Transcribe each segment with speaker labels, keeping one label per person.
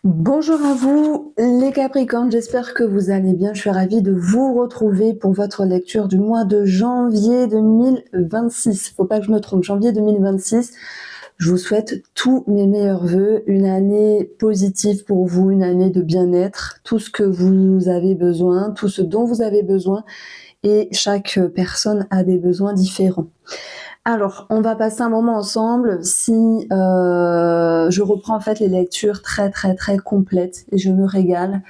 Speaker 1: Bonjour à vous les Capricornes, j'espère que vous allez bien. Je suis ravie de vous retrouver pour votre lecture du mois de janvier 2026. Faut pas que je me trompe, janvier 2026. Je vous souhaite tous mes meilleurs vœux, une année positive pour vous, une année de bien-être, tout ce que vous avez besoin, tout ce dont vous avez besoin, et chaque personne a des besoins différents. Alors, on va passer un moment ensemble. Si je reprends en fait les lectures très complètes et je me régale.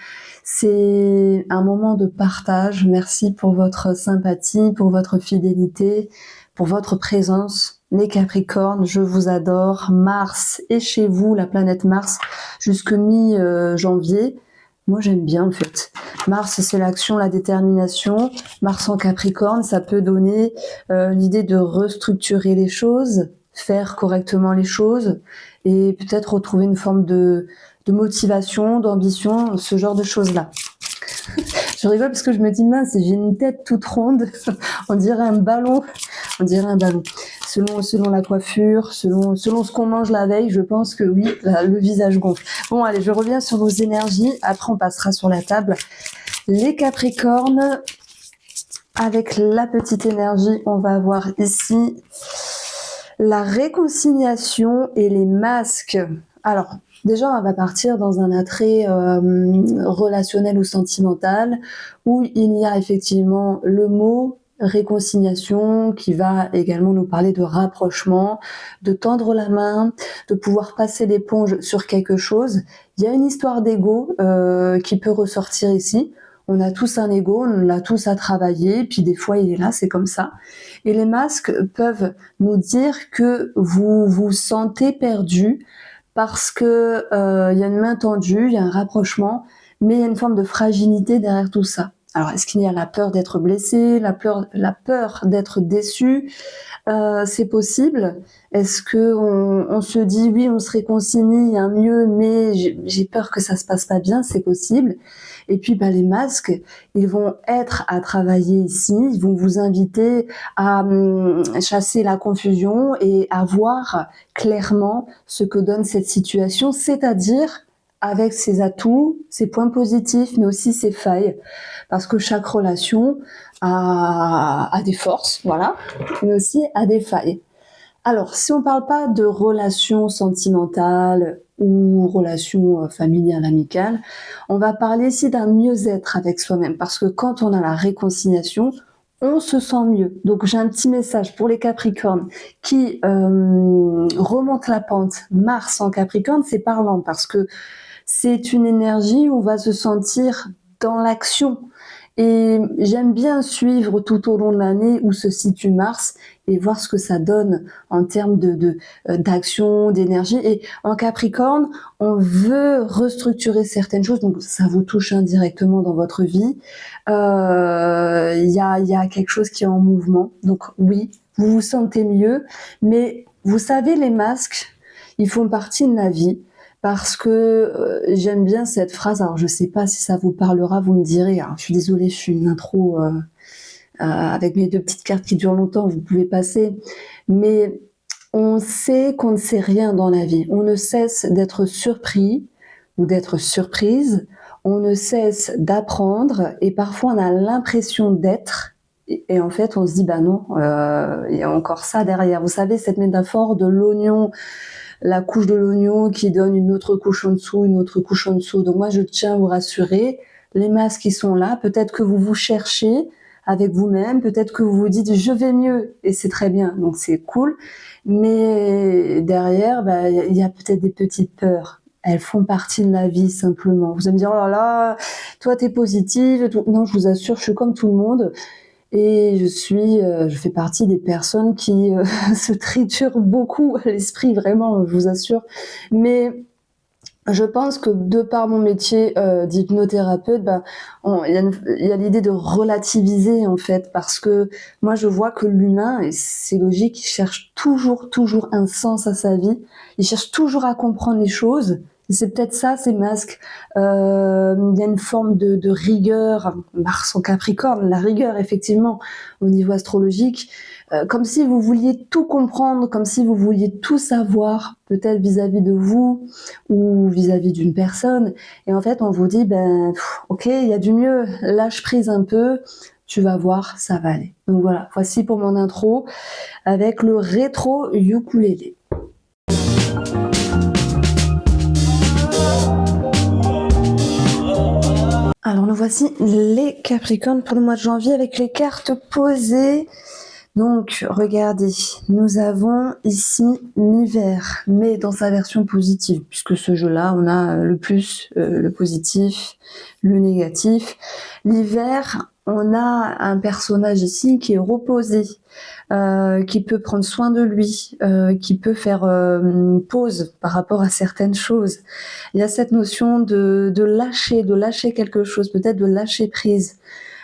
Speaker 1: C'est un moment de partage. Merci pour votre sympathie, pour votre fidélité, pour votre présence. Les Capricornes, je vous adore. Mars est chez vous, la planète Mars, jusque mi-janvier. Moi, j'aime bien en fait. Mars, c'est l'action, la détermination. Mars en Capricorne, ça peut donner l'idée de restructurer les choses, faire correctement les choses et peut-être retrouver une forme de motivation, d'ambition, ce genre de choses-là. Je rigole parce que je me dis, mince, j'ai une tête toute ronde, on dirait un ballon, Selon la coiffure, selon ce qu'on mange la veille, je pense que oui, le visage gonfle. Bon, allez, je reviens sur vos énergies, après on passera sur la table. Les Capricornes, avec la petite énergie, on va avoir ici la réconciliation et les masques. Alors, déjà, on va partir dans un attrait relationnel ou sentimental, où il y a effectivement le mot réconciliation qui va également nous parler de rapprochement, de tendre la main, de pouvoir passer l'éponge sur quelque chose. Il y a une histoire d'ego qui peut ressortir ici. On a tous un ego, on l'a tous à travailler, puis des fois il est là, c'est comme ça. Et les masques peuvent nous dire que vous vous sentez perdu parce que y a une main tendue, il y a un rapprochement, mais il y a une forme de fragilité derrière tout ça. Alors, est-ce qu'il y a la peur d'être blessé, la peur d'être déçu? C'est possible. Est-ce que on se dit oui, on se réconcilie, il y a un mieux, mais j'ai peur que ça se passe pas bien? C'est possible. Et puis, les masques, ils vont être à travailler ici. Ils vont vous inviter à chasser la confusion et à voir clairement ce que donne cette situation, c'est-à-dire avec ses atouts, ses points positifs, mais aussi ses failles. Parce que chaque relation a des forces, voilà, mais aussi a des failles. Alors, si on ne parle pas de relations sentimentales ou relations familiales, amicales, on va parler ici d'un mieux-être avec soi-même. Parce que quand on a la réconciliation, on se sent mieux. Donc, j'ai un petit message pour les Capricornes qui remontent la pente. Mars en Capricorne, c'est parlant parce que c'est une énergie où on va se sentir dans l'action. Et j'aime bien suivre tout au long de l'année où se situe Mars et voir ce que ça donne en termes d'action, d'énergie. Et en Capricorne, on veut restructurer certaines choses, donc ça vous touche indirectement dans votre vie. Y a quelque chose qui est en mouvement. Donc oui, vous vous sentez mieux, mais vous savez, les masques, ils font partie de la vie. Parce que j'aime bien cette phrase, alors je sais pas si ça vous parlera, vous me direz, alors je suis désolée, je suis une intro avec mes deux petites cartes qui durent longtemps, vous pouvez passer, mais on sait qu'on ne sait rien dans la vie, on ne cesse d'être surpris ou d'être surprise, on ne cesse d'apprendre et parfois on a l'impression d'être et en fait on se dit non, il y a encore ça derrière. Vous savez cette métaphore de l'oignon, la couche de l'oignon qui donne une autre couche en dessous, une autre couche en dessous. Donc moi, je tiens à vous rassurer, les masques qui sont là, peut-être que vous vous cherchez avec vous-même, peut-être que vous vous dites je vais mieux et c'est très bien, donc c'est cool. Mais derrière, il y a peut-être des petites peurs. Elles font partie de la vie simplement. Vous allez me dire oh là là, toi t'es positive. Non, je vous assure, je suis comme tout le monde. Et je fais partie des personnes qui se triturent beaucoup à l'esprit, vraiment, je vous assure. Mais je pense que de par mon métier d'hypnothérapeute, il y a l'idée de relativiser en fait, parce que moi je vois que l'humain, et c'est logique, il cherche toujours un sens à sa vie, il cherche toujours à comprendre les choses, C'est peut-être ça, ces masques. Il y a une forme de rigueur, Mars en Capricorne, la rigueur effectivement au niveau astrologique, comme si vous vouliez tout comprendre, comme si vous vouliez tout savoir, peut-être vis-à-vis de vous ou vis-à-vis d'une personne. Et en fait, on vous dit, ok, il y a du mieux, lâche prise un peu, tu vas voir, ça va aller. Donc voilà, voici pour mon intro avec le rétro ukulélé. Alors nous voici les Capricornes pour le mois de janvier avec les cartes posées. Donc regardez, nous avons ici l'hiver, mais dans sa version positive, puisque ce jeu-là, on a le plus, le positif, le négatif. L'hiver, on a un personnage ici qui est reposé, qui peut prendre soin de lui, qui peut faire pause par rapport à certaines choses. Il y a cette notion de lâcher quelque chose, peut-être de lâcher prise.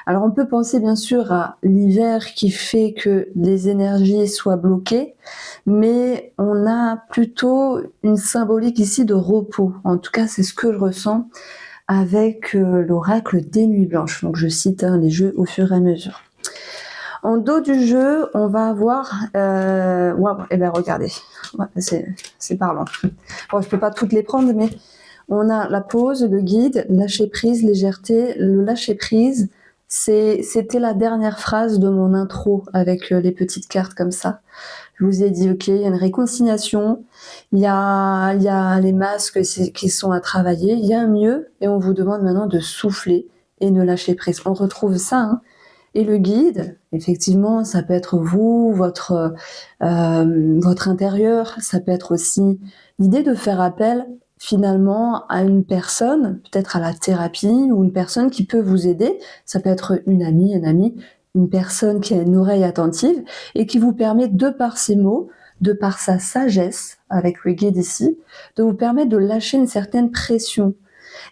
Speaker 1: Alors on peut penser bien sûr à l'hiver qui fait que les énergies soient bloquées, mais on a plutôt une symbolique ici de repos. En tout cas, c'est ce que je ressens avec l'oracle des nuits blanches. Donc je cite les jeux au fur et à mesure. En dos du jeu, on va avoir... regardez, ouais, c'est parlant. Bon, je peux pas toutes les prendre, mais on a la pause, le guide, lâcher prise, légèreté. Le lâcher prise, c'était la dernière phrase de mon intro avec les petites cartes comme ça. Je vous ai dit, ok, il y a une réconciliation, il y a les masques qui sont à travailler, il y a un mieux, et on vous demande maintenant de souffler et de lâcher prise. On retrouve ça, hein. Et le guide, effectivement, ça peut être vous, votre intérieur, ça peut être aussi l'idée de faire appel finalement à une personne, peut-être à la thérapie, ou une personne qui peut vous aider. Ça peut être une amie, un ami, une personne qui a une oreille attentive et qui vous permet, de par ses mots, de par sa sagesse, avec le guide ici, de vous permettre de lâcher une certaine pression.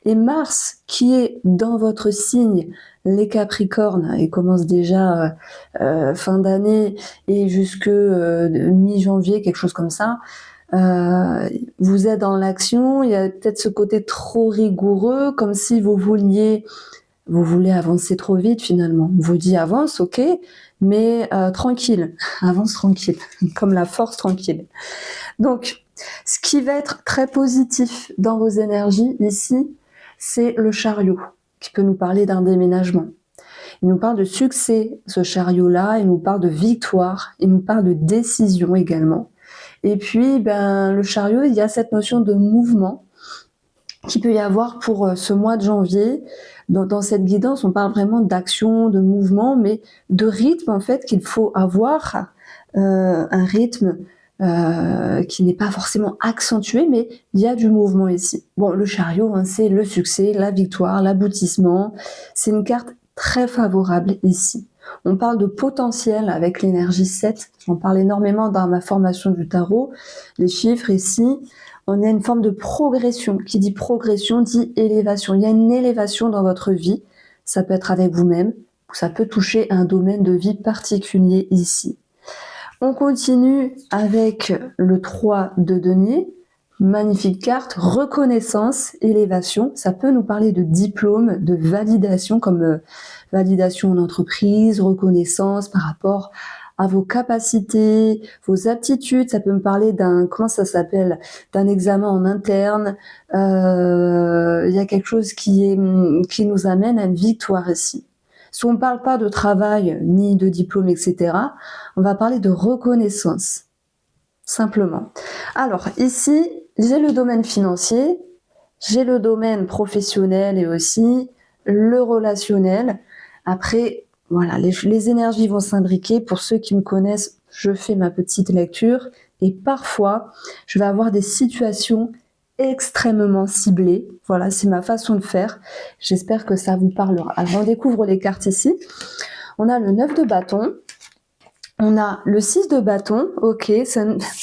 Speaker 1: Et Mars, qui est dans votre signe, les Capricornes, et commence déjà fin d'année et jusque mi-janvier, quelque chose comme ça, vous êtes dans l'action, il y a peut-être ce côté trop rigoureux, comme si vous voulez avancer trop vite finalement. On vous dit avance, ok, mais tranquille, avance tranquille, comme la force tranquille. Donc, ce qui va être très positif dans vos énergies ici, c'est le chariot, qui peut nous parler d'un déménagement. Il nous parle de succès, ce chariot-là, il nous parle de victoire, il nous parle de décision également. Et puis, le chariot, il y a cette notion de mouvement qu'il peut y avoir pour ce mois de janvier. Dans cette guidance, on parle vraiment d'action, de mouvement, mais de rythme, en fait, qu'il faut avoir, un rythme qui n'est pas forcément accentué, mais il y a du mouvement ici. Bon, le chariot, hein, c'est le succès, la victoire, l'aboutissement. C'est une carte très favorable ici. On parle de potentiel avec l'énergie 7. J'en parle énormément dans ma formation du tarot. Les chiffres ici, on a une forme de progression. Qui dit progression dit élévation. Il y a une élévation dans votre vie. Ça peut être avec vous-même, ou ça peut toucher un domaine de vie particulier ici. On continue avec le 3 de denier. Magnifique carte, reconnaissance, élévation. Ça peut nous parler de diplôme, de validation, comme validation en entreprise, reconnaissance par rapport à vos capacités, vos aptitudes. Ça peut me parler d'un examen en interne. Il y a quelque chose qui nous amène à une victoire ici. Si on ne parle pas de travail, ni de diplôme, etc., on va parler de reconnaissance, simplement. Alors, ici, j'ai le domaine financier, j'ai le domaine professionnel et aussi le relationnel. Après, voilà, les énergies vont s'imbriquer. Pour ceux qui me connaissent, je fais ma petite lecture et parfois, je vais avoir des situations extrêmement ciblées. Voilà, c'est ma façon de faire. J'espère que ça vous parlera. Alors, on découvre les cartes ici. On a le 9 de bâton. On a le 6 de bâton. Ok,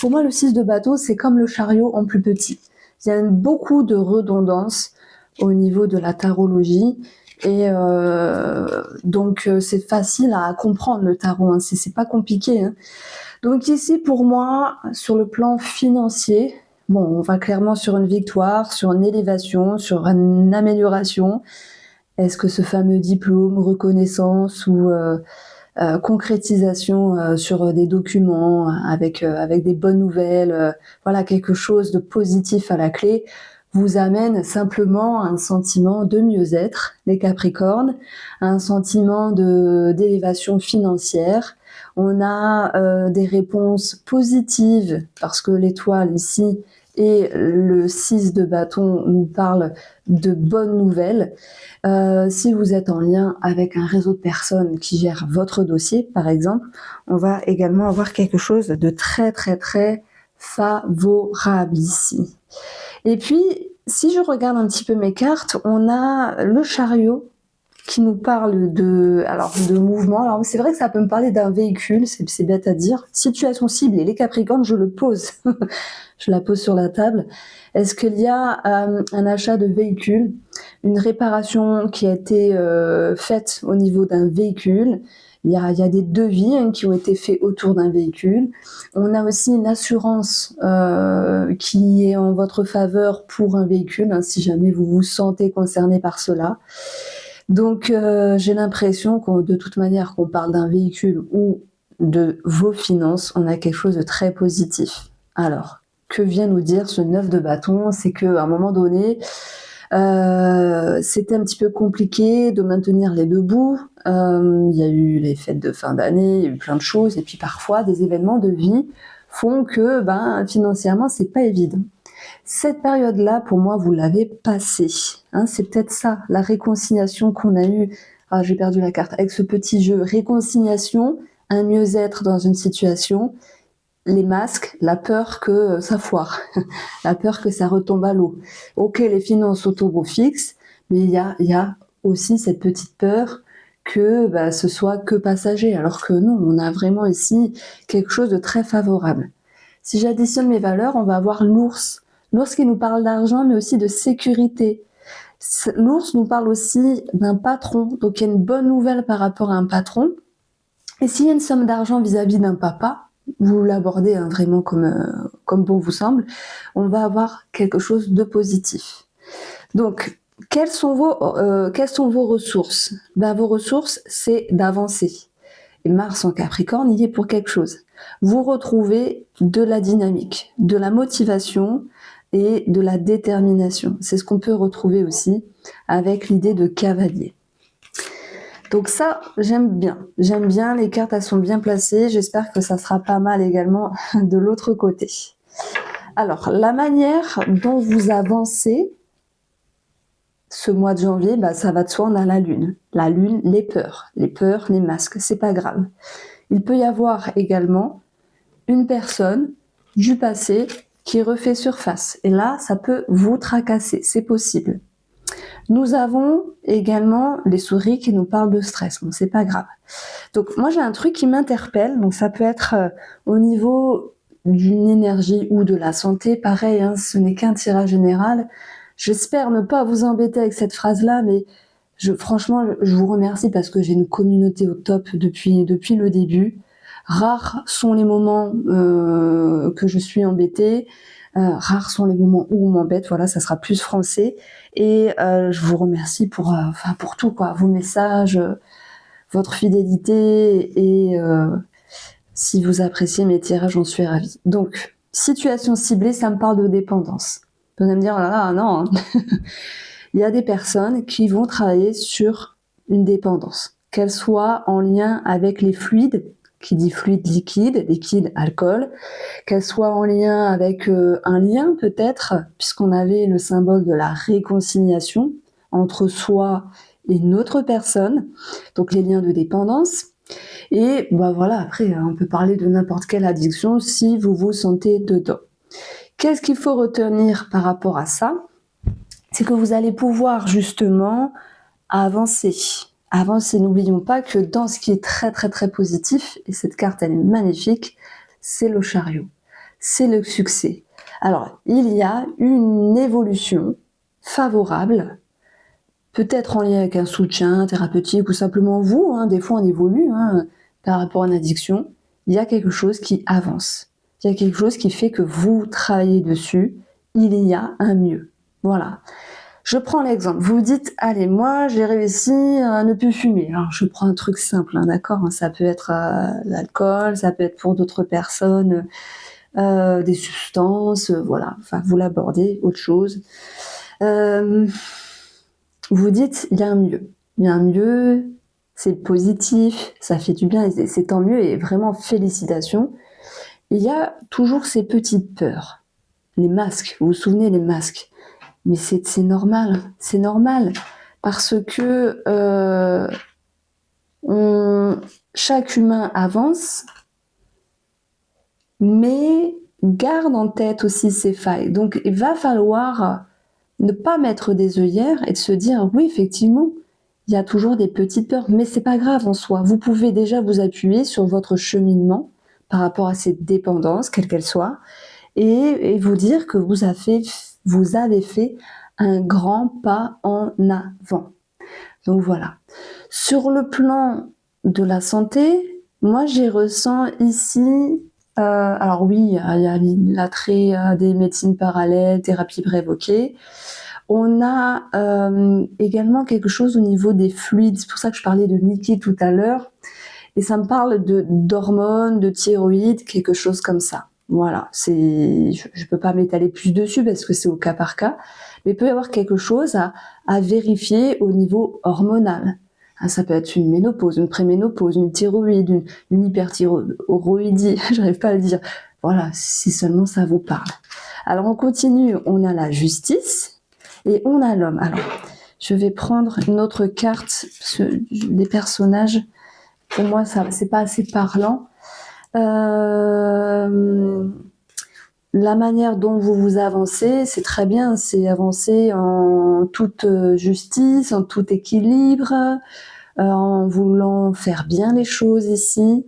Speaker 1: pour moi, le 6 de bâton, c'est comme le chariot en plus petit. Il y a beaucoup de redondance au niveau de la tarologie. Et donc, c'est facile à comprendre le tarot. Hein. C'est pas compliqué. Hein. Donc ici, pour moi, sur le plan financier, Bon, on va clairement sur une victoire, sur une élévation, sur une amélioration. Est-ce que ce fameux diplôme, reconnaissance ou concrétisation sur des documents avec des bonnes nouvelles, voilà, quelque chose de positif à la clé, vous amène simplement un sentiment de mieux-être, les Capricornes, un sentiment d'élévation financière. On a des réponses positives parce que l'étoile ici et le 6 de bâton nous parle de bonnes nouvelles. Si vous êtes en lien avec un réseau de personnes qui gèrent votre dossier, par exemple, on va également avoir quelque chose de très très très favorable ici. Et puis, si je regarde un petit peu mes cartes, on a le chariot qui nous parle de mouvement. Alors c'est vrai que ça peut me parler d'un véhicule, c'est bête à dire. Situation ciblée, les Capricornes, je le pose. Je la pose sur la table. Est-ce qu'il y a un achat de véhicule, une réparation qui a été faite au niveau d'un véhicule? Il y a des devis qui ont été faits autour d'un véhicule. On a aussi une assurance qui est en votre faveur pour un véhicule, si jamais vous vous sentez concerné par cela. Donc j'ai l'impression que de toute manière, qu'on parle d'un véhicule ou de vos finances, on a quelque chose de très positif. Alors, que vient nous dire ce 9 de bâton? C'est qu'à un moment donné, c'était un petit peu compliqué de maintenir les deux bouts. Il y a eu les fêtes de fin d'année, il y a eu plein de choses, et puis parfois des événements de vie font que financièrement, c'est pas évident. Cette période-là, pour moi, vous l'avez passée. C'est peut-être ça, la réconciliation qu'on a eue. Ah, j'ai perdu la carte. Avec ce petit jeu, réconciliation, un mieux-être dans une situation, les masques, la peur que ça foire, la peur que ça retombe à l'eau. Ok, les finances au taureau fixe, mais il y a aussi cette petite peur que ce soit que passager, alors que non, on a vraiment ici quelque chose de très favorable. Si j'additionne mes valeurs, on va avoir l'ours. L'ours qui nous parle d'argent, mais aussi de sécurité. L'ours nous parle aussi d'un patron, donc il y a une bonne nouvelle par rapport à un patron. Et s'il y a une somme d'argent vis-à-vis d'un papa, vous l'abordez vraiment comme bon vous semble, on va avoir quelque chose de positif. Donc, quelles sont vos ressources? Vos ressources, c'est d'avancer. Et Mars en Capricorne, il y est pour quelque chose. Vous retrouvez de la dynamique, de la motivation et de la détermination. C'est ce qu'on peut retrouver aussi avec l'idée de cavalier. Donc ça, j'aime bien. J'aime bien, les cartes, elles sont bien placées. J'espère que ça sera pas mal également de l'autre côté. Alors, la manière dont vous avancez ce mois de janvier, ça va de soi, on a la lune. La lune, les peurs, les masques, c'est pas grave. Il peut y avoir également une personne du passé qui refait surface. Et là, ça peut vous tracasser, c'est possible. Nous avons également les souris qui nous parlent de stress. Bon, c'est pas grave. Donc, moi, j'ai un truc qui m'interpelle. Donc, ça peut être au niveau d'une énergie ou de la santé. Pareil, ce n'est qu'un tirage général. J'espère ne pas vous embêter avec cette phrase-là, mais franchement, je vous remercie parce que j'ai une communauté au top depuis le début. Rares sont les moments que je suis embêtée. Rares sont les moments où on m'embête. Voilà, ça sera plus français. Et je vous remercie pour tout, quoi. Vos messages, votre fidélité et si vous appréciez mes tirages, j'en suis ravie. Donc, situation ciblée, ça me parle de dépendance. Vous allez me dire, oh là là, non. Il y a des personnes qui vont travailler sur une dépendance, qu'elle soit en lien avec les fluides, qui dit fluide liquide, alcool, qu'elle soit en lien avec un lien peut-être, puisqu'on avait le symbole de la réconciliation entre soi et une autre personne, donc les liens de dépendance. Et voilà, après, on peut parler de n'importe quelle addiction si vous vous sentez dedans. Qu'est-ce qu'il faut retenir par rapport à ça? C'est que vous allez pouvoir justement avancer. N'oublions pas que dans ce qui est très très très positif, et cette carte elle est magnifique, c'est le chariot, c'est le succès. Alors, il y a une évolution favorable, peut-être en lien avec un soutien thérapeutique ou simplement vous, des fois on évolue par rapport à une addiction, il y a quelque chose qui avance. il y a quelque chose qui fait que vous travaillez dessus, il y a un mieux. Voilà. Je prends l'exemple. Vous vous dites, allez, moi, j'ai réussi à ne plus fumer. Alors, je prends un truc simple, hein, d'accord, hein, ça peut être l'alcool, ça peut être pour d'autres personnes des substances, voilà. Enfin, vous l'abordez, autre chose. Vous dites, il y a un mieux. Il y a un mieux, c'est positif, ça fait du bien, et c'est tant mieux, et vraiment félicitations. Il y a toujours ces petites peurs. Les masques, vous vous souvenez, les masques. Mais c'est normal, parce que chaque humain avance, mais garde en tête aussi ses failles. Donc il va falloir ne pas mettre des œillères et de se dire, oui, effectivement, il y a toujours des petites peurs, mais c'est pas grave en soi. Vous pouvez déjà vous appuyer sur votre cheminement par rapport à cette dépendance, quelle qu'elle soit, et vous dire que vous avez fait un grand pas en avant. Donc voilà. Sur le plan de la santé, moi j'y ressens ici, alors oui, il y a l'attrait des médecines parallèles, thérapie préévoquée. On a également quelque chose au niveau des fluides, c'est pour ça que je parlais de Mickey tout à l'heure, et ça me parle d'hormones, de thyroïde, quelque chose comme ça. Voilà, je ne peux pas m'étaler plus dessus parce que c'est au cas par cas, mais il peut y avoir quelque chose à vérifier au niveau hormonal. Ça peut être une ménopause, une préménopause, une thyroïde, une hyperthyroïdie, j'arrive pas à le dire. Voilà, si seulement ça vous parle. Alors on continue, on a la justice et on a l'homme. Alors, je vais prendre une autre carte, parce que les personnages, pour moi, c'est pas assez parlant. La manière dont vous avancez, c'est très bien, c'est avancer en toute justice, en tout équilibre, en voulant faire bien les choses ici.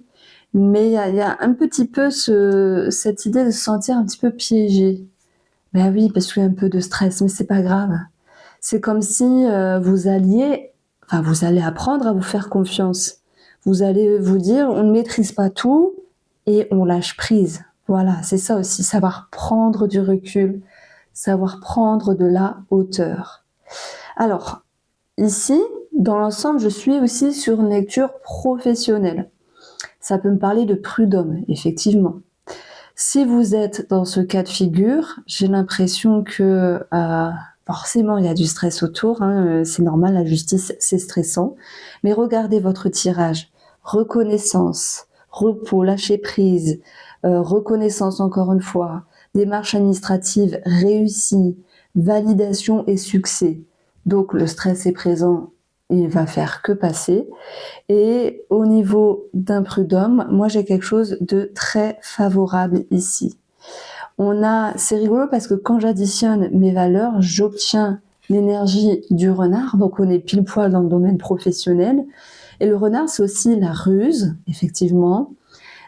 Speaker 1: Mais il y a un petit peu cette idée de se sentir un petit peu piégé. Ben oui, parce qu'il y a un peu de stress, mais c'est pas grave. C'est comme si vous allez apprendre à vous faire confiance. Vous allez vous dire, on ne maîtrise pas tout et on lâche prise. Voilà, c'est ça aussi, savoir prendre du recul, savoir prendre de la hauteur. Alors, ici, dans l'ensemble, je suis aussi sur une lecture professionnelle. Ça peut me parler de prud'homme, effectivement. Si vous êtes dans ce cas de figure, j'ai l'impression que forcément il y a du stress autour, hein, c'est normal, la justice c'est stressant, mais regardez votre tirage, reconnaissance, repos, lâcher prise, reconnaissance encore une fois, démarche administrative réussie, validation et succès. Donc le stress est présent, il va faire que passer. Et au niveau d'un prud'homme, moi j'ai quelque chose de très favorable ici. C'est rigolo parce que quand j'additionne mes valeurs, j'obtiens l'énergie du renard, donc on est pile poil dans le domaine professionnel. Et le renard, c'est aussi la ruse, effectivement.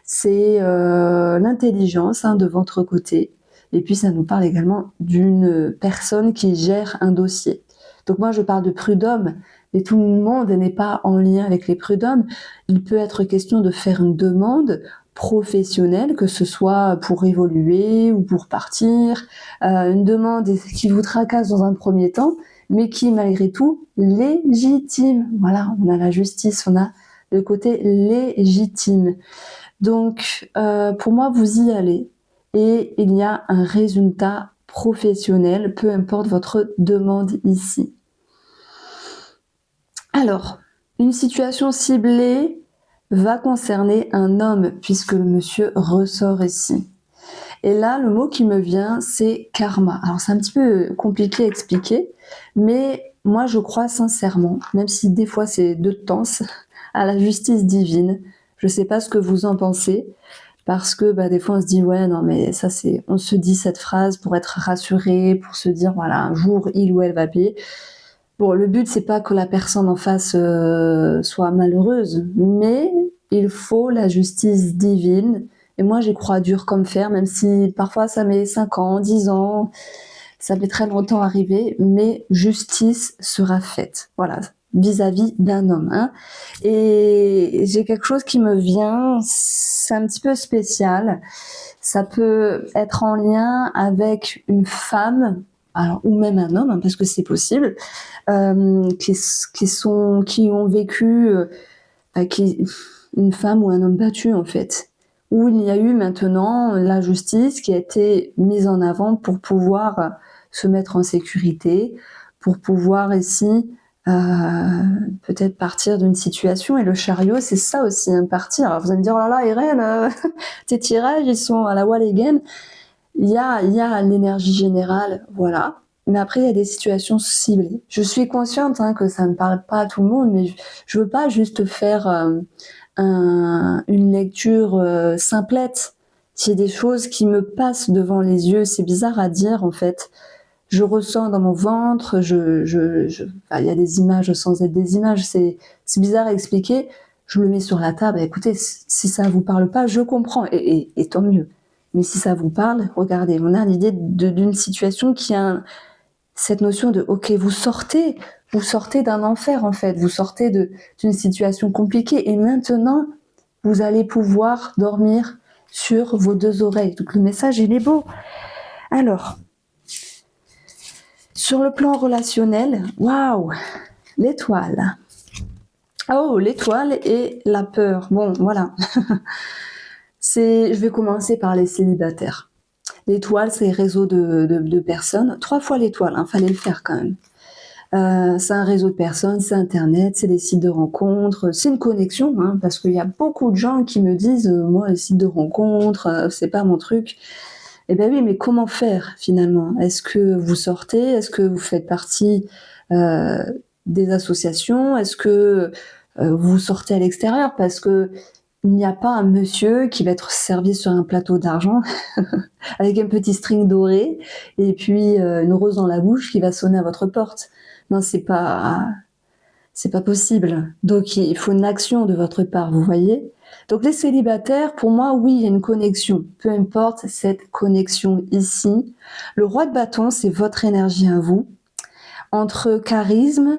Speaker 1: C'est l'intelligence de votre côté. Et puis ça nous parle également d'une personne qui gère un dossier. Donc moi je parle de prud'homme, mais tout le monde n'est pas en lien avec les prud'hommes. Il peut être question de faire une demande professionnelle, que ce soit pour évoluer ou pour partir, une demande qui vous tracasse dans un premier temps, mais qui est malgré tout légitime. Voilà, on a la justice, on a le côté légitime. Donc, pour moi, vous y allez et il y a un résultat professionnel, peu importe votre demande ici. Alors, une situation ciblée va concerner un homme puisque le monsieur ressort ici. Et là, le mot qui me vient, c'est karma. Alors, c'est un petit peu compliqué à expliquer, mais moi, je crois sincèrement, même si des fois c'est de temps, à la justice divine. Je sais pas ce que vous en pensez, parce que des fois on se dit ouais non mais ça on se dit cette phrase pour être rassuré, pour se dire voilà un jour il ou elle va payer. Bon, le but c'est pas que la personne en face soit malheureuse, mais il faut la justice divine. Et moi j'y crois dur comme fer, même si parfois ça met 5 ans, 10 ans, ça met très longtemps à arriver, mais justice sera faite. Voilà. vis-à-vis d'un homme. Hein. Et j'ai quelque chose qui me vient, c'est un petit peu spécial. Ça peut être en lien avec une femme, alors, ou même un homme, hein, parce que c'est possible, qui ont vécu, une femme ou un homme battu en fait, où il y a eu maintenant la justice qui a été mise en avant pour pouvoir se mettre en sécurité, pour pouvoir ici peut-être partir d'une situation. Et le chariot, c'est ça aussi, hein, partir. Alors vous allez me dire, oh là là, Irène, tes tirages, ils sont à la wall again. Il y a l'énergie générale, voilà. Mais après, il y a des situations ciblées. Je suis consciente que ça ne parle pas à tout le monde, mais je veux pas juste faire une lecture simplette. Il y a des choses qui me passent devant les yeux. C'est bizarre à dire, en fait. Je ressens dans mon ventre, il y a des images sans être des images, c'est bizarre à expliquer. Je le mets sur la table. Écoutez, si ça vous parle pas, je comprends, et tant mieux. Mais si ça vous parle, regardez, on a l'idée d'une situation qui a cette notion de, ok, vous sortez d'un enfer en fait, vous sortez d'une situation compliquée et maintenant, vous allez pouvoir dormir sur vos deux oreilles. Donc le message, il est beau. Alors, sur le plan relationnel, waouh, l'étoile. Oh, l'étoile et la peur. Bon, voilà. Je vais commencer par les célibataires. L'étoile, c'est réseau de personnes. 3 fois l'étoile, fallait le faire quand même. C'est un réseau de personnes, c'est Internet, c'est des sites de rencontres, c'est une connexion, parce qu'il y a beaucoup de gens qui me disent moi, les sites de rencontres, c'est pas mon truc. Eh bien oui, mais comment faire finalement? Est-ce que vous sortez? Est-ce que vous faites partie des associations? Est-ce que vous sortez à l'extérieur? Parce que il n'y a pas un monsieur qui va être servi sur un plateau d'argent avec un petit string doré et puis une rose dans la bouche qui va sonner à votre porte. Non, c'est pas possible. Donc il faut une action de votre part, vous voyez. Donc les célibataires, pour moi, oui, il y a une connexion. Peu importe cette connexion ici. Le roi de bâton, c'est votre énergie à vous. Entre charisme,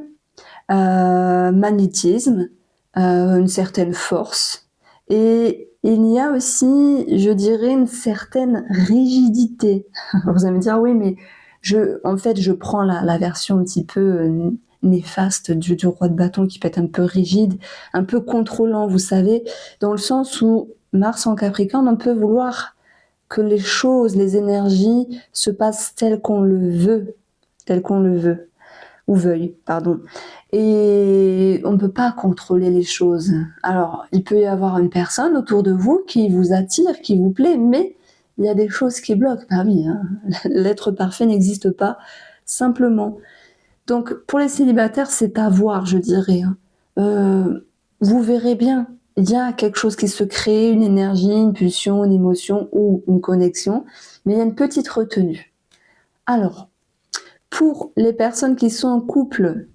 Speaker 1: magnétisme, une certaine force. Et il y a aussi, je dirais, une certaine rigidité. Vous allez me dire, oui, mais je prends la version un petit peu néfaste du roi de bâton qui peut être un peu rigide, un peu contrôlant, vous savez, dans le sens où Mars en Capricorne, on peut vouloir que les choses, les énergies se passent telles qu'on le veut, ou veuille, pardon. Et on ne peut pas contrôler les choses. Alors, il peut y avoir une personne autour de vous qui vous attire, qui vous plaît, mais il y a des choses qui bloquent. Ah oui, l'être parfait n'existe pas, simplement. Donc, pour les célibataires, c'est à voir, je dirais. Vous verrez bien, il y a quelque chose qui se crée, une énergie, une pulsion, une émotion ou une connexion, mais il y a une petite retenue. Alors, pour les personnes qui sont en couple,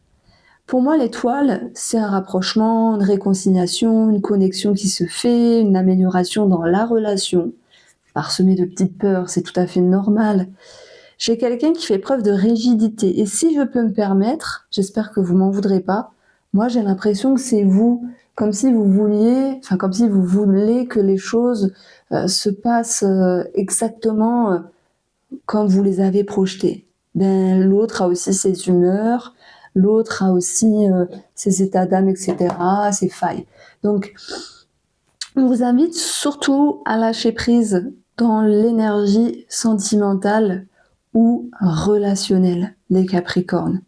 Speaker 1: pour moi, l'étoile, c'est un rapprochement, une réconciliation, une connexion qui se fait, une amélioration dans la relation, parsemée de petites peurs, c'est tout à fait normal. J'ai quelqu'un qui fait preuve de rigidité. Et si je peux me permettre, j'espère que vous m'en voudrez pas, moi j'ai l'impression que c'est vous, comme si vous voulez que les choses se passent exactement comme vous les avez projetées. Ben, l'autre a aussi ses humeurs, l'autre a aussi ses états d'âme, etc., ses failles. Donc, on vous invite surtout à lâcher prise dans l'énergie sentimentale ou relationnelle, les Capricornes.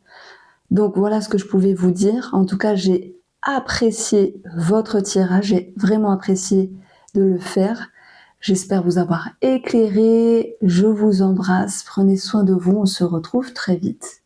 Speaker 1: Donc, voilà ce que je pouvais vous dire. En tout cas, j'ai apprécié votre tirage, j'ai vraiment apprécié de le faire. J'espère vous avoir éclairé. Je vous embrasse. Prenez soin de vous. On se retrouve très vite.